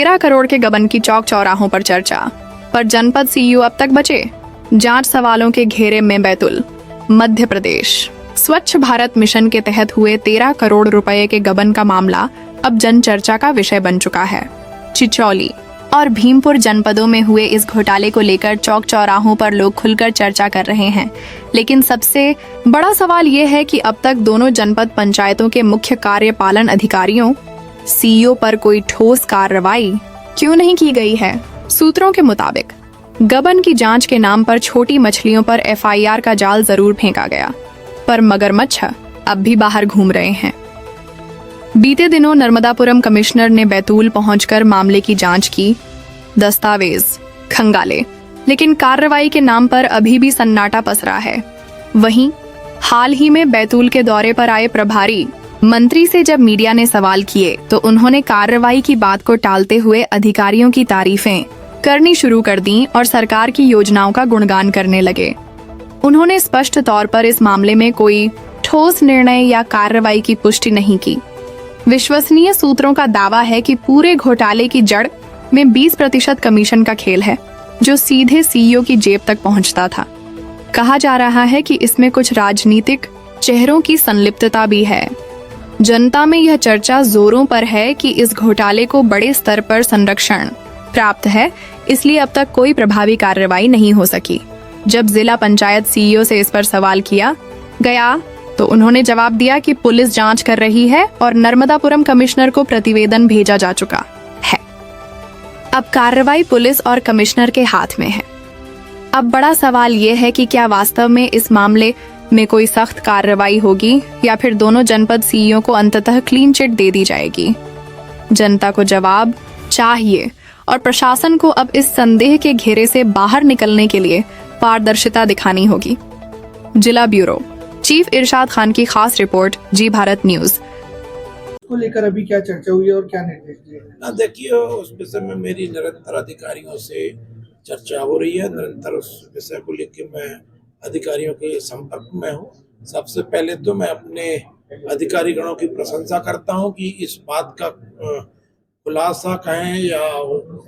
13 करोड़ के गबन की चौक चौराहों पर चर्चा, पर जनपद सीईओ अब तक बचे। जांच सवालों के घेरे में बैतूल। मध्य प्रदेश स्वच्छ भारत मिशन के तहत हुए 13 करोड़ रुपए के गबन का मामला अब जन चर्चा का विषय बन चुका है। चिचौली और भीमपुर जनपदों में हुए इस घोटाले को लेकर चौक चौराहों पर लोग खुलकर चर्चा कर रहे हैं, लेकिन सबसे बड़ा सवाल ये है कि अब तक दोनों जनपद पंचायतों के मुख्य कार्यपालन अधिकारियों सीईओ पर कोई ठोस कार्रवाई क्यों नहीं की गई है। सूत्रों के मुताबिक गबन की जांच के नाम पर छोटी मछलियों पर एफआईआर का जाल जरूर फेंका गया, पर मगरमच्छ अब भी बाहर घूम रहे हैं। बीते दिनों नर्मदापुरम कमिश्नर ने बैतूल पहुंचकर मामले की जांच की, दस्तावेज खंगाले, लेकिन कार्रवाई के नाम पर अभी भी सन्नाटा पसरा है। वहीं हाल ही में बैतूल के दौरे पर आए प्रभारी मंत्री से जब मीडिया ने सवाल किए तो उन्होंने कार्रवाई की बात को टालते हुए अधिकारियों की तारीफें करनी शुरू कर दी और सरकार की योजनाओं का गुणगान करने लगे। उन्होंने स्पष्ट तौर पर इस मामले में कोई ठोस निर्णय या कार्रवाई की पुष्टि नहीं की। विश्वसनीय सूत्रों का दावा है कि पूरे घोटाले की जड़ में 20% कमीशन का खेल है, जो सीधे सीईओ की जेब तक पहुंचता था। कहा जा रहा है कि इसमें कुछ राजनीतिक चेहरों की संलिप्तता भी है। जनता में यह चर्चा जोरों पर है कि इस घोटाले को बड़े स्तर पर संरक्षण प्राप्त है, इसलिए अब तक कोई प्रभावी कार्रवाई नहीं हो सकी। जब जिला पंचायत सीईओ से इस पर सवाल किया गया तो उन्होंने जवाब दिया कि पुलिस जांच कर रही है और नर्मदापुरम कमिश्नर को प्रतिवेदन भेजा जा चुका है। अब कार्रवाई पुलिस और कमिश्नर के हाथ में है। अब बड़ा सवाल ये है कि क्या वास्तव में इस मामले में कोई सख्त कार्रवाई होगी या फिर दोनों जनपद सीईओ को अंततः क्लीन चिट दे दी जाएगी। जनता को जवाब चाहिए और प्रशासन को अब इस संदेह के घेरे से बाहर निकलने के लिए पारदर्शिता दिखानी होगी। जिला ब्यूरो चीफ इरशाद खान की खास रिपोर्ट, जी भारत न्यूज। को लेकर अभी क्या चर्चा हुई है और क्या निर्देश दिए? ना देखिए, उस विषय में मेरी निरंतर अधिकारियों से चर्चा हो रही है। निरंतर उस विषय को लेकर मैं अधिकारियों के संपर्क में हूँ। सबसे पहले तो मैं अपने अधिकारीगणों की प्रशंसा करता हूँ कि इस बात का खुलासा कहें या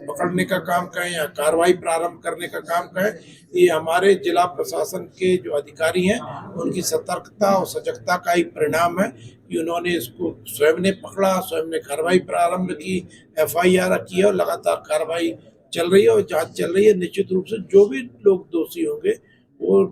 पकड़ने का काम कहें या कार्रवाई प्रारंभ करने का काम कहें, ये हमारे जिला प्रशासन के जो अधिकारी हैं उनकी सतर्कता और सजगता का ही परिणाम है कि उन्होंने इसको स्वयं ने पकड़ा, स्वयं ने कार्रवाई प्रारंभ की, एफआईआर की और लगातार कार्रवाई चल रही है और जांच चल रही है। निश्चित रूप से जो भी लोग दोषी होंगे वो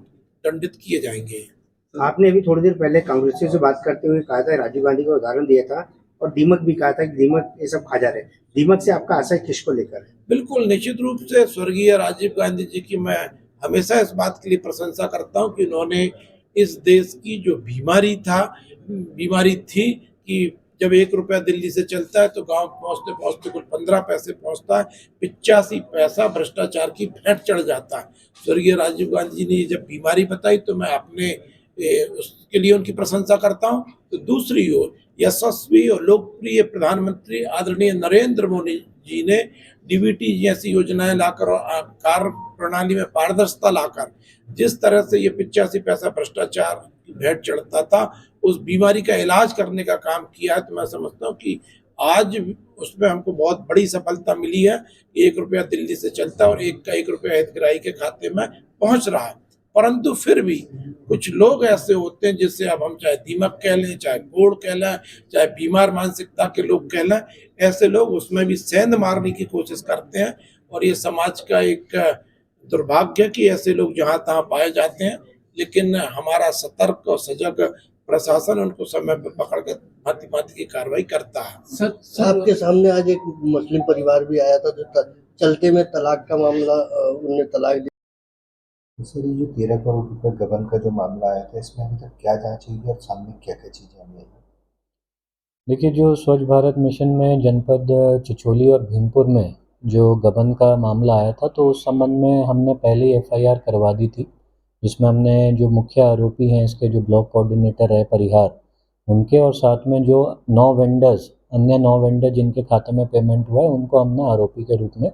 दंडित किए जाएंगे। आपने अभी थोड़ी देर पहले कांग्रेसियों से बात करते हुए कहा था, राजीव गांधी का उदाहरण दिया था और दीमक भी कहा था कि दीमक ये सब खा जा रहे हैं। दीमक से आपका आशय किसको लेकर है? बिल्कुल निश्चित रूप से स्वर्गीय राजीव गांधी जी की मैं हमेशा इस बात के लिए प्रशंसा करता हूं कि उन्होंने इस देश की जो बीमारी थी कि जब 1 रुपया दिल्ली से चलता है तो गांव पहुंचते पहुंचते कुल 15 पैसे पहुंचता है, 85 पैसा भ्रष्टाचार की भेंट चढ़ जाता है। स्वर्गीय राजीव गांधी जी ने जब बीमारी बताई तो मैं अपने उसके लिए उनकी प्रशंसा करता हूं। तो दूसरी ओर यशस्वी और लोकप्रिय प्रधानमंत्री आदरणीय नरेंद्र मोदी जी ने डीबीटी जैसी योजनाएं लाकर और कार्य प्रणाली में पारदर्शिता लाकर जिस तरह से ये 85 पैसा भ्रष्टाचार की भेंट चढ़ता था, उस बीमारी का इलाज करने का काम किया है। तो मैं समझता हूँ कि आज उसमें हमको बहुत बड़ी सफलता मिली है। 1 रुपया दिल्ली से चलता और 1 रुपया हितग्राही के खाते में पहुंच रहा है। परंतु फिर भी कुछ लोग ऐसे होते हैं जिससे अब हम चाहे दीमक कह लें, चाहे कोढ़ कह लें, चाहे बीमार मानसिकता के लोग कह लें, ऐसे लोग उसमें भी सेंध मारने की कोशिश करते हैं और ये समाज का एक दुर्भाग्य कि ऐसे लोग जहां तहां पाए जाते हैं। लेकिन हमारा सतर्क और सजग प्रशासन उनको समय पर पकड़ कर भांति की कार्रवाई करता है। सर आपके सामने आज एक मुस्लिम परिवार भी आया था जो चलते में तलाक का मामला, उनने तलाक दिया। सर, ये जो 13 करोड़ रुपए गबन का जो मामला आया था, इसमें अभी तक क्या जांच हुई और सामने क्या क्या चीजें आई है? देखिए, जो स्वच्छ भारत मिशन में जनपद चिचौली और भीमपुर में जो गबन का मामला आया था, तो उस संबंध में हमने पहले ही एफआईआर करवा दी थी, जिसमें हमने जो मुख्य आरोपी हैं इसके जो ब्लॉक कोऑर्डिनेटर है परिहार, उनके और साथ में जो अन्य 9 वेंडर जिनके खाते में पेमेंट हुआ है, उनको हमने आरोपी के रूप में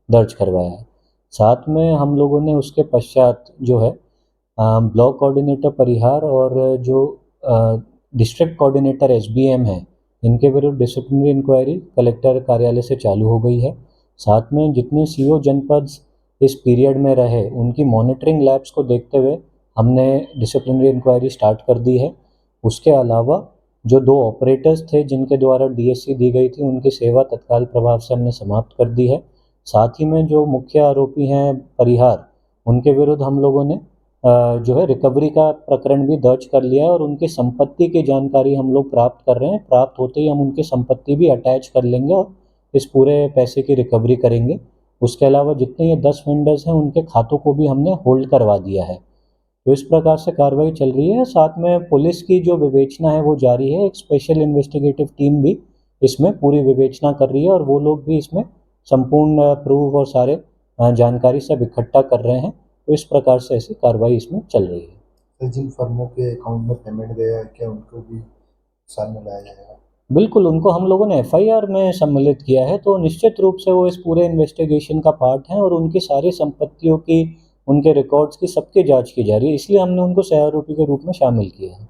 दर्ज करवाया है। साथ में हम लोगों ने उसके पश्चात जो है ब्लॉक कोऑर्डिनेटर परिहार और जो डिस्ट्रिक्ट कोऑर्डिनेटर एसबीएम है, इनके विरुद्ध डिसिप्लिनरी इंक्वायरी कलेक्टर कार्यालय से चालू हो गई है। साथ में जितने सीओ जनपद इस पीरियड में रहे उनकी मॉनिटरिंग लैब्स को देखते हुए हमने डिसिप्लिनरी इंक्वायरी स्टार्ट कर दी है। उसके अलावा जो 2 ऑपरेटर्स थे जिनके द्वारा डीएससी दी गई थी उनकी सेवा तत्काल प्रभाव से हमने समाप्त कर दी है। साथ ही में जो मुख्य आरोपी हैं परिहार, उनके विरुद्ध हम लोगों ने जो है रिकवरी का प्रकरण भी दर्ज कर लिया है और उनकी संपत्ति की जानकारी हम लोग प्राप्त कर रहे हैं। प्राप्त होते ही हम उनकी संपत्ति भी अटैच कर लेंगे और इस पूरे पैसे की रिकवरी करेंगे। उसके अलावा जितने ये 10 वेंडर्स हैं उनके खातों को भी हमने होल्ड करवा दिया है। तो इस प्रकार से कार्रवाई चल रही है। साथ में पुलिस की जो विवेचना है वो जारी है। एक स्पेशल इन्वेस्टिगेटिव टीम भी इसमें पूरी विवेचना कर रही है और वो लोग भी इसमें संपूर्ण प्रूफ और सारे जानकारी सब इकट्ठा कर रहे हैं। तो इस प्रकार से ऐसी कार्रवाई इसमें चल रही है। तो जिन फर्मों के अकाउंट में पेमेंट गया है क्या उनको भी सामने लाया जाएगा? बिल्कुल, उनको हम लोगों ने एफआईआर में सम्मिलित किया है, तो निश्चित रूप से वो इस पूरे इन्वेस्टिगेशन का पार्ट हैं और उनकी सारी संपत्तियों की, उनके रिकॉर्ड्स की सबकी जांच की जा रही है, इसलिए हमने उनको सह आरोपी के रूप में शामिल किया है।